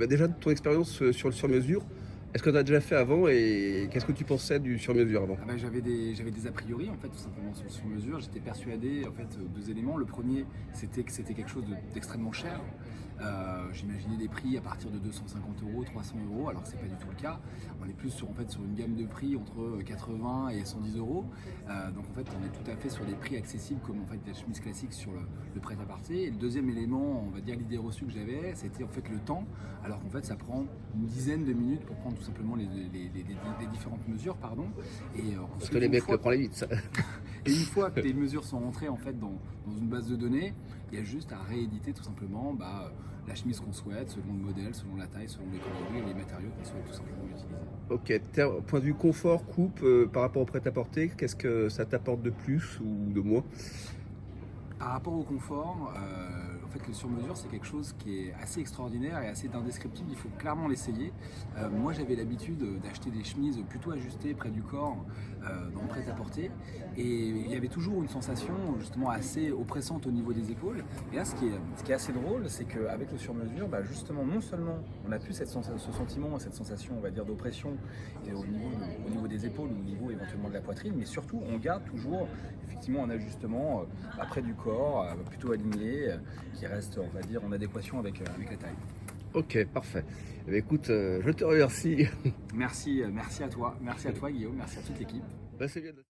Déjà de ton expérience sur le sur-mesure, est-ce que tu as déjà fait avant et qu'est-ce que tu pensais du sur-mesure avant? Ah bah, j'avais des a priori en fait tout simplement sur mesure. J'étais persuadé en fait deux éléments. Le premier, c'était que c'était quelque chose d'extrêmement cher. J'imaginais des prix à partir de 250 euros, 300 euros, alors que c'est pas du tout le cas. On est plus sur, en fait, sur une gamme de prix entre 80 et 110 euros. Donc en fait, on est tout à fait sur des prix accessibles comme en fait des chemises classiques sur le prêt-à-porter. Et le deuxième élément, on va dire l'idée reçue que j'avais, c'était en fait le temps, alors qu'en fait ça prend une dizaine de minutes pour prendre tout simplement les différentes mesures, pardon. Et Parce ensuite, que les mecs le prennent vite, ça. et une fois que les mesures sont rentrées en fait dans une base de données, il y a juste à rééditer tout simplement la chemise qu'on souhaite, selon le modèle, selon la taille, selon les coloris et les matériaux qu'on souhaite tout simplement utiliser. Ok, point de vue confort, coupe, par rapport au prêt-à-porter, qu'est-ce que ça t'apporte de plus ou de moins? Par rapport au confort, en fait, le sur-mesure, c'est quelque chose qui est assez extraordinaire et assez indescriptible. Il faut clairement l'essayer. Moi, j'avais l'habitude d'acheter des chemises plutôt ajustées près du corps dans le prêt-à-porter. Et il y avait toujours une sensation justement assez oppressante au niveau des épaules. Et là, ce qui est assez drôle, c'est qu'avec le sur-mesure, justement, non seulement on a plus ce sentiment, cette sensation, on va dire, d'oppression et au niveau des épaules ou au niveau éventuellement de la poitrine, mais surtout, on garde toujours effectivement un ajustement près du corps, plutôt aligné, qui reste, on va dire, en adéquation avec la taille. Ok, parfait. Eh bien, écoute, je te remercie. Merci à toi Guillaume, merci à toute l'équipe. Bah, c'est bien de-